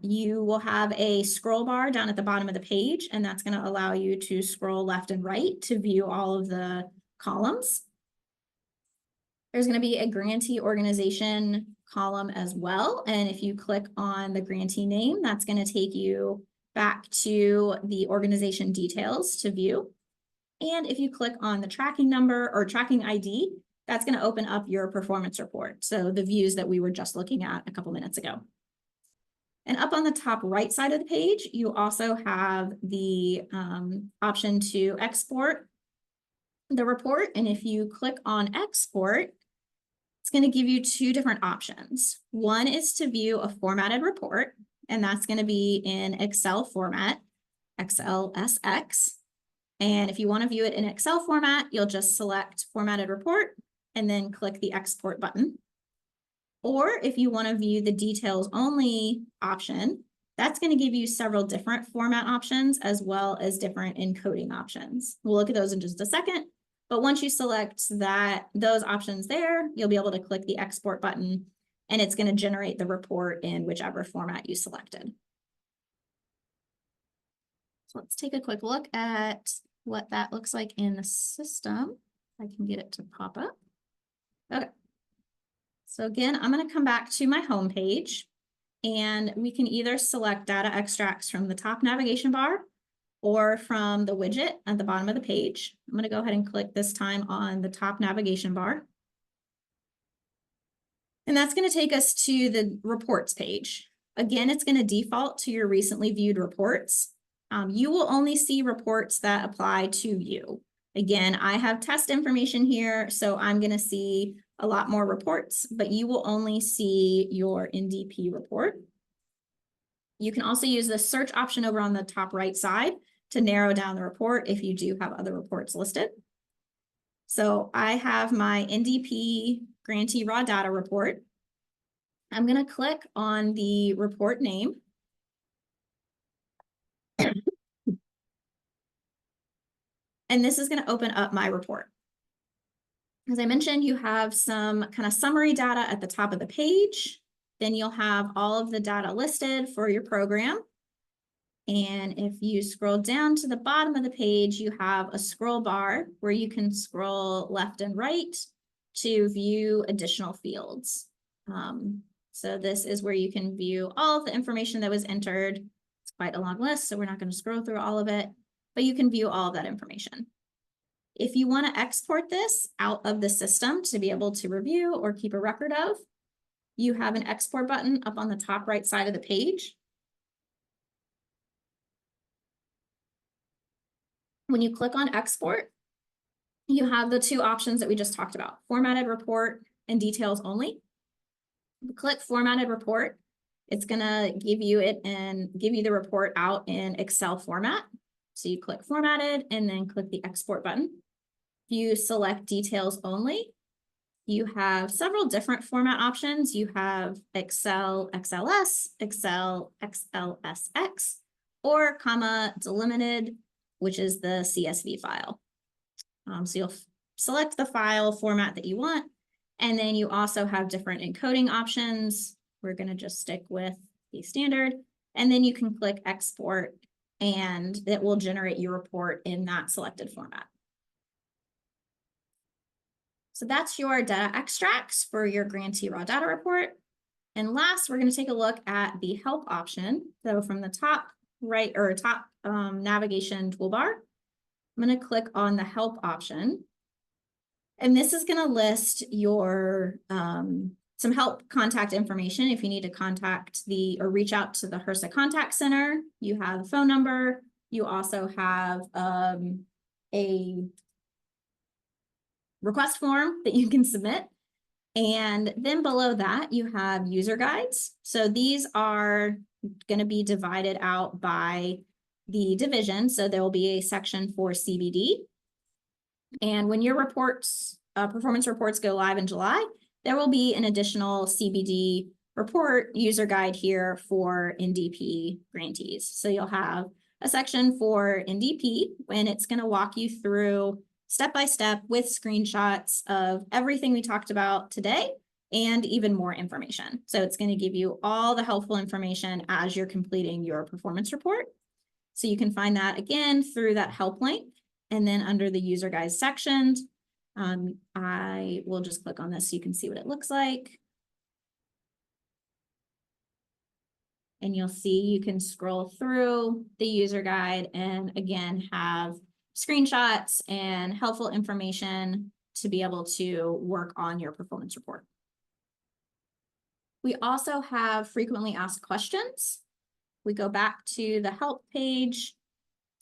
You will have a scroll bar down at the bottom of the page, and that's going to allow you to scroll left and right to view all of the columns. There's going to be a grantee organization column as well. And if you click on the grantee name, that's going to take you back to the organization details to view. And if you click on the tracking number or tracking ID, that's going to open up your performance report. So the views that we were just looking at a couple minutes ago. And up on the top right side of the page, you also have the option to export the report. And if you click on export, it's going to give you two different options. One is to view a formatted report, and that's going to be in Excel format, XLSX. And if you want to view it in Excel format, you'll just select formatted report and then click the export button. Or if you want to view the details only option, that's going to give you several different format options as well as different encoding options. We'll look at those in just a second. But once you select those options there, you'll be able to click the export button, and it's going to generate the report in whichever format you selected. So let's take a quick look at what that looks like in the system. I can get it to pop up. Okay. So again, I'm going to come back to my home page, and we can either select data extracts from the top navigation bar or from the widget at the bottom of the page. I'm going to go ahead and click this time on the top navigation bar. And that's going to take us to the reports page. Again, it's going to default to your recently viewed reports. You will only see reports that apply to you. Again, I have test information here, so I'm going to see a lot more reports, but you will only see your NDP report. You can also use the search option over on the top right side to narrow down the report if you do have other reports listed. So I have my NDP grantee raw data report. I'm going to click on the report name. And this is going to open up my report. As I mentioned, you have some kind of summary data at the top of the page. Then you'll have all of the data listed for your program. And if you scroll down to the bottom of the page, you have a scroll bar where you can scroll left and right to view additional fields. So this is where you can view all of the information that was entered. It's quite a long list, so we're not going to scroll through all of it, but you can view all of that information. If you want to export this out of the system to be able to review or keep a record of, you have an export button up on the top right side of the page. When you click on export, you have the two options that we just talked about, formatted report and details only. Click formatted report. It's gonna give you it and give you the report out in Excel format. So you click formatted and then click the export button. If you select details only, you have several different format options. You have Excel XLS, Excel XLSX, or comma delimited, which is the CSV file. So you'll select the file format that you want, and then you also have different encoding options. We're going to just stick with the standard, and then you can click export, and it will generate your report in that selected format. So that's your data extracts for your grantee raw data report. And last, we're going to take a look at the help option. So from the top right or top navigation toolbar, I'm going to click on the help option. And this is going to list your some help contact information if you need to contact or reach out to the HRSA contact center. You have a phone number. You also have a request form that you can submit. And then below that, you have user guides. So these are going to be divided out by the division. So there will be a section for CBD. And when your reports, performance reports go live in July, there will be an additional CBD report user guide here for NDP grantees. So you'll have a section for NDP, and it's going to walk you through step-by-step with screenshots of everything we talked about today and even more information. So it's going to give you all the helpful information as you're completing your performance report. So you can find that again through that help link. And then under the user guides sections, I will just click on this so you can see what it looks like. And you'll see you can scroll through the user guide and again have screenshots and helpful information to be able to work on your performance report. We also have frequently asked questions. We go back to the help page.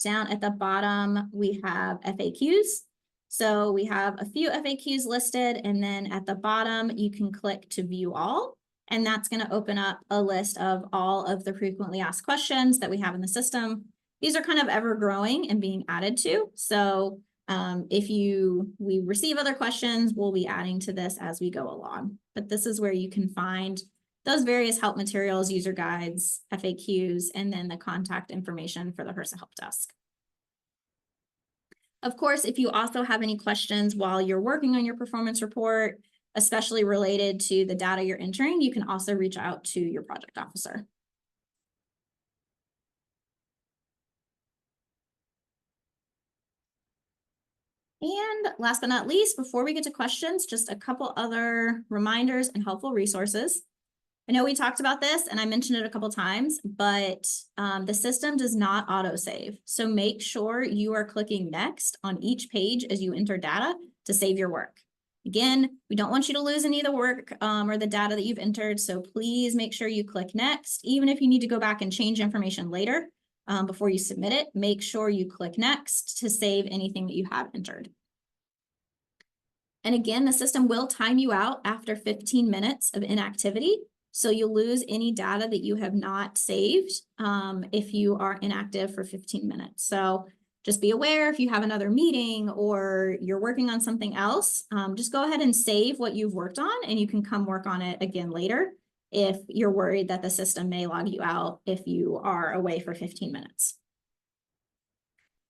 Down at the bottom, we have FAQs. So we have a few FAQs listed, and then at the bottom, you can click to view all, and that's going to open up a list of all of the frequently asked questions that we have in the system. These are kind of ever growing and being added to. So if we receive other questions, we'll be adding to this as we go along. But this is where you can find those various help materials, user guides, FAQs, and then the contact information for the HRSA Help Desk. Of course, if you also have any questions while you're working on your performance report, especially related to the data you're entering, you can also reach out to your project officer. And last but not least, before we get to questions, just a couple other reminders and helpful resources. I know we talked about this and I mentioned it a couple times, but the system does not autosave. So make sure you are clicking next on each page as you enter data to save your work. Again, we don't want you to lose any of the work or the data that you've entered. So please make sure you click next. Even if you need to go back and change information later before you submit it, make sure you click next to save anything that you have entered. And again, the system will time you out after 15 minutes of inactivity. So you'll lose any data that you have not saved if you are inactive for 15 minutes. So just be aware if you have another meeting or you're working on something else, just go ahead and save what you've worked on and you can come work on it again later if you're worried that the system may log you out if you are away for 15 minutes.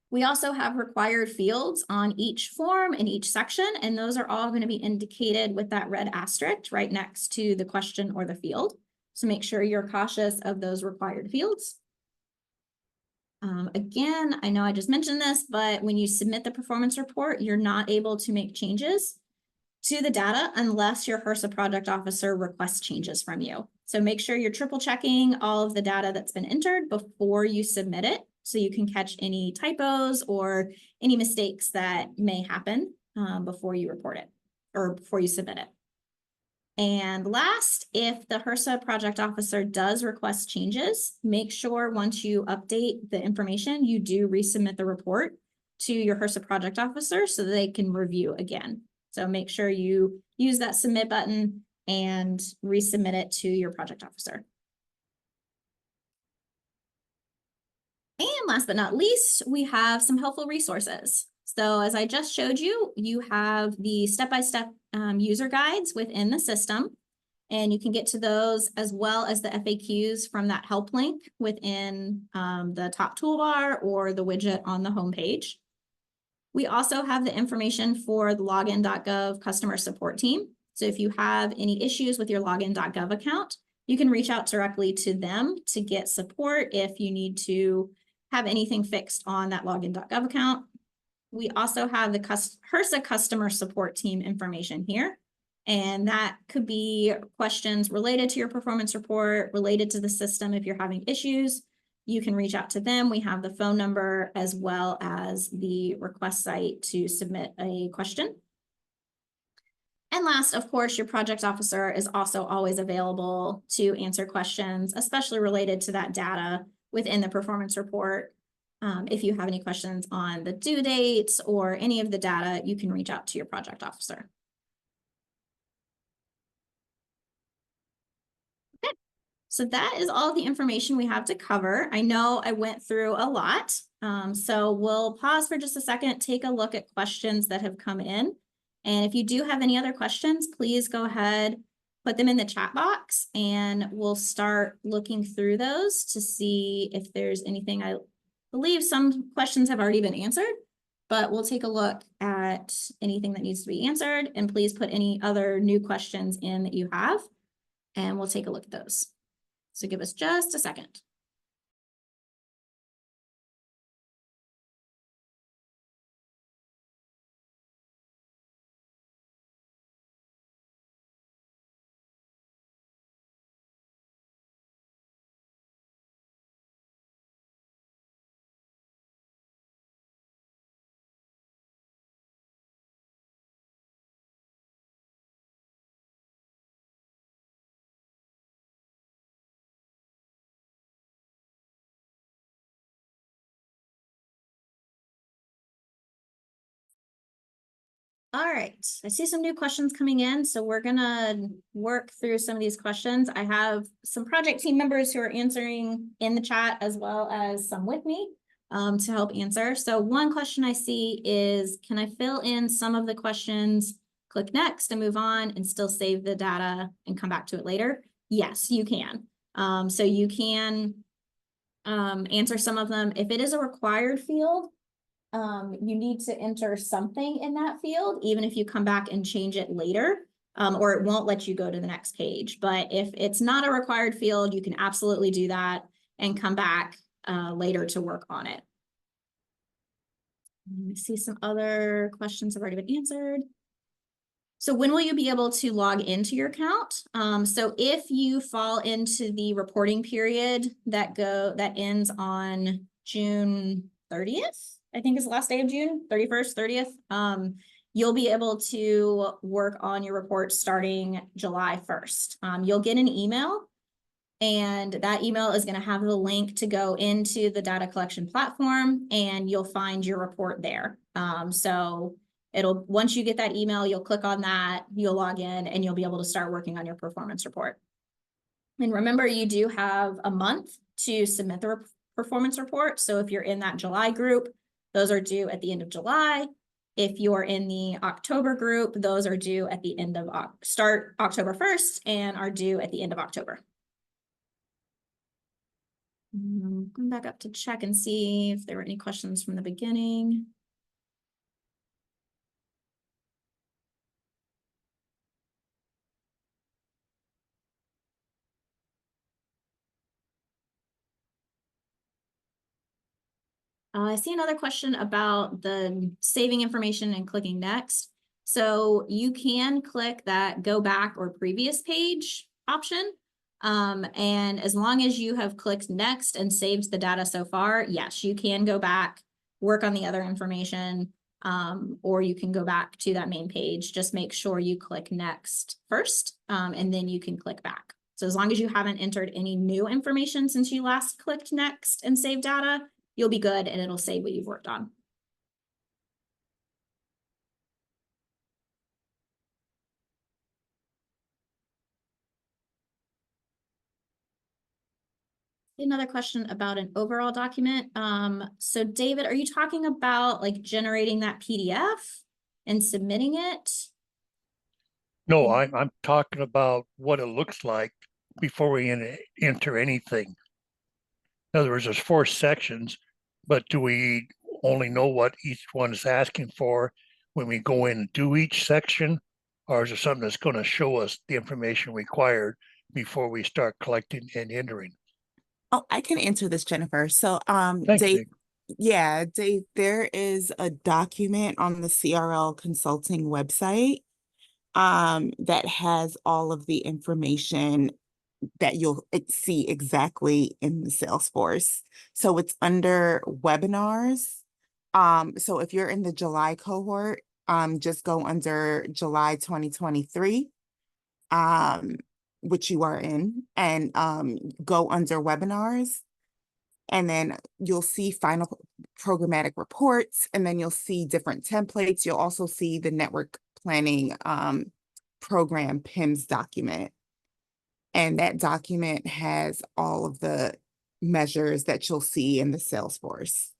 We also have required fields on each form in each section, and those are all going to be indicated with that red asterisk right next to the question or the field. So make sure you're cautious of those required fields. Again, I know I just mentioned this, but when you submit the performance report, you're not able to make changes to the data unless your HRSA project officer requests changes from you. So make sure you're triple checking all of the data that's been entered before you submit it, so you can catch any typos or any mistakes that may happen before you report it or before you submit it. And last, if the HRSA project officer does request changes, make sure once you update the information, you do resubmit the report to your HRSA project officer so that they can review again. So make sure you use that submit button and resubmit it to your project officer. And last but not least, we have some helpful resources. So as I just showed you, you have the step-by-step user guides within the system, and you can get to those as well as the FAQs from that help link within the top toolbar or the widget on the homepage. We also have the information for the login.gov customer support team. So if you have any issues with your login.gov account, you can reach out directly to them to get support if you need to have anything fixed on that login.gov account. We also have the HRSA customer support team information here. And that could be questions related to your performance report, related to the system. If you're having issues, you can reach out to them. We have the phone number as well as the request site to submit a question. And last, of course, your project officer is also always available to answer questions, especially related to that data within the performance report. If you have any questions on the due dates or any of the data, you can reach out to your project officer. Okay, so that is all the information we have to cover. I know I went through a lot, so we'll pause for just a second, take a look at questions that have come in. And if you do have any other questions, please go ahead, put them in the chat box, and we'll start looking through those to see if there's anything. I believe some questions have already been answered, but we'll take a look at anything that needs to be answered, and please put any other new questions in that you have, and we'll take a look at those. So give us just a second. All right, I see some new questions coming in, so we're gonna work through some of these questions. I have some project team members who are answering in the chat as well as some with me to help answer. So one question I see is, can I fill in some of the questions, click next and move on and still save the data and come back to it later? Yes, you can. So you can answer some of them. If it is a required field, you need to enter something in that field, even if you come back and change it later, or it won't let you go to the next page. But if it's not a required field, you can absolutely do that and come back later to work on it. Let me see some other questions have already been answered. So when will you be able to log into your account? So if you fall into the reporting period that ends on June 30th, I think is the last day of June, 31st, 30th. You'll be able to work on your report starting July 1st. You'll get an email, and that email is going to have the link to go into the data collection platform, and you'll find your report there. So once you get that email, you'll click on that, you'll log in, and you'll be able to start working on your performance report. And remember, you do have a month to submit the performance report. So if you're in that July group, those are due at the end of July. If you're in the October group, those are due at the end of start October 1st and are due at the end of October. Come back up to check and see if there were any questions from the beginning. I see another question about the saving information and clicking next. So you can click that go back or previous page option. And as long as you have clicked next and saved the data so far, yes, you can go back, work on the other information, or you can go back to that main page. Just make sure you click next first, and then you can click back. So as long as you haven't entered any new information since you last clicked next and saved data, you'll be good and it'll save what you've worked on. Another question about an overall document. So David, are you talking about like generating that PDF and submitting it? No, I'm talking about what it looks like before we enter anything. In other words, there's 4 sections, but do we only know what each one is asking for when we go in and do each section? Or is it something that's going to show us the information required before we start collecting and entering? Oh, I can answer this, Jennifer. So, Thanks, Dave, Nick. yeah, Dave, there is a document on the CRL Consulting website that has all of the information that you'll see exactly in the Salesforce. So it's under webinars. So if you're in the July cohort, just go under July 2023, which you are in, and go under webinars. And then you'll see final programmatic reports, and then you'll see different templates. You'll also see the network planning program PIMS document. And that document has all of the measures that you'll see in the Salesforce.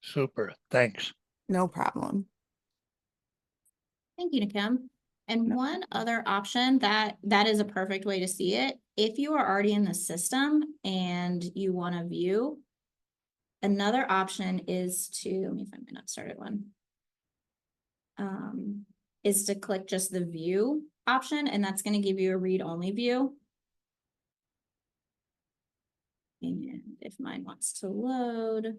Super. Thanks. No problem. Thank you, Nakim. And No. one other option that is a perfect way to see it, if you are already in the system and you want to view, another option is to, let me find my not started one, is to click just the view option, and that's going to give you a read-only view. And if mine wants to load,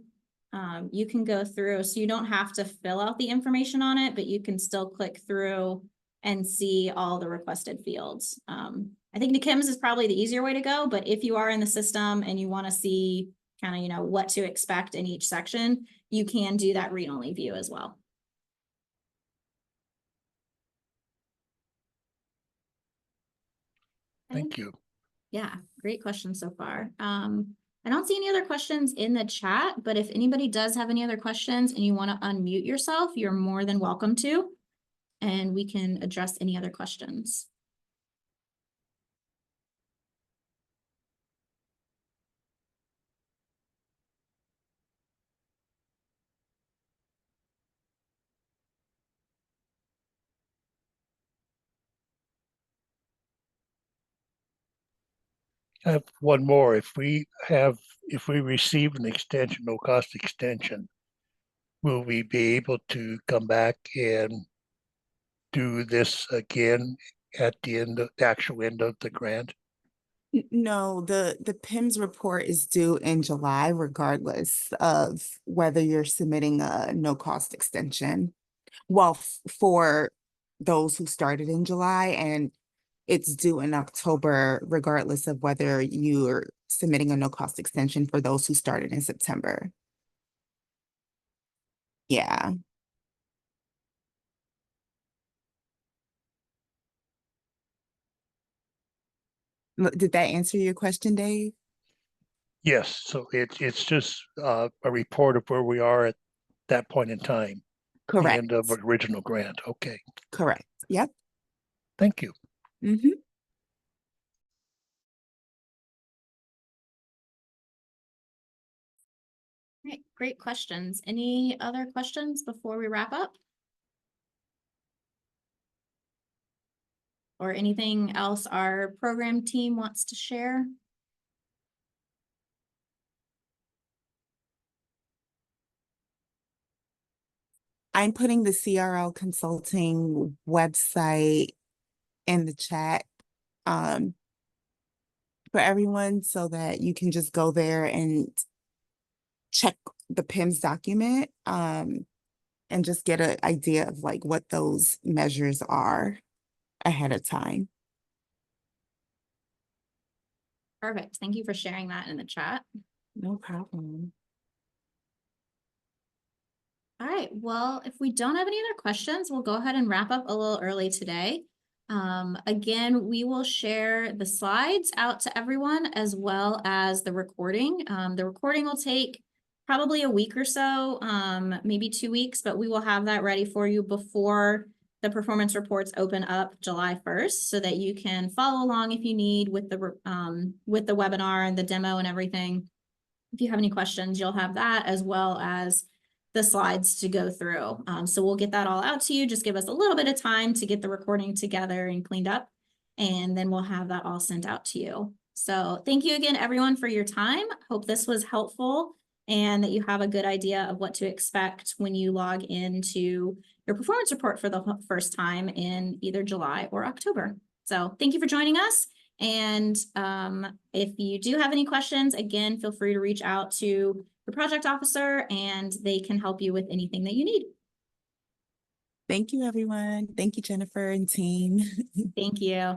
you can go through, so you don't have to fill out the information on it, but you can still click through and see all the requested fields. I think Nikim's is probably the easier way to go, but if you are in the system and you want to see kind of, you know, what to expect in each section, you can do that read-only view as well. Thank you. Yeah, great question so far. I don't see any other questions in the chat, but if anybody does have any other questions and you want to unmute yourself, you're more than welcome to, and we can address any other questions. I have one more. If we receive an extension, no cost extension, will we be able to come back and do this again at the end of the actual end of the grant? No, the PIMS report is due in July, regardless of whether you're submitting a no-cost extension. Well, for those who started in July, and it's due in October, regardless of whether you're submitting a no-cost extension for those who started in September. Yeah. Did that answer your question, Dave? Yes, so it's just a report of where we are at that point in time, the Correct. end of original grant. Okay, Correct. Yep. thank you. Mm-hmm. Right, great questions. Any other questions before we wrap up? Or anything else our program team wants to share? I'm putting the CRL Consulting website in the chat for everyone so that you can just go there and check the PIMS document and just get an idea of like what those measures are ahead of time. Perfect. Thank you for sharing that in the chat. No problem. All right, well, if we don't have any other questions, we'll go ahead and wrap up a little early today. Again, we will share the slides out to everyone as well as the recording. The recording will take probably a week or so, maybe 2 weeks, but we will have that ready for you before the performance reports open up July 1st so that you can follow along if you need with the webinar and the demo and everything. If you have any questions, you'll have that as well as the slides to go through. So we'll get that all out to you. Just give us a little bit of time to get the recording together and cleaned up, and then we'll have that all sent out to you. So thank you again, everyone, for your time. Hope this was helpful and that you have a good idea of what to expect when you log into your performance report for the first time in either July or October. So thank you for joining us. And if you do have any questions, again, feel free to reach out to your project officer and they can help you with anything that you need. Thank you, everyone. Thank you, Jennifer and team. Thank you.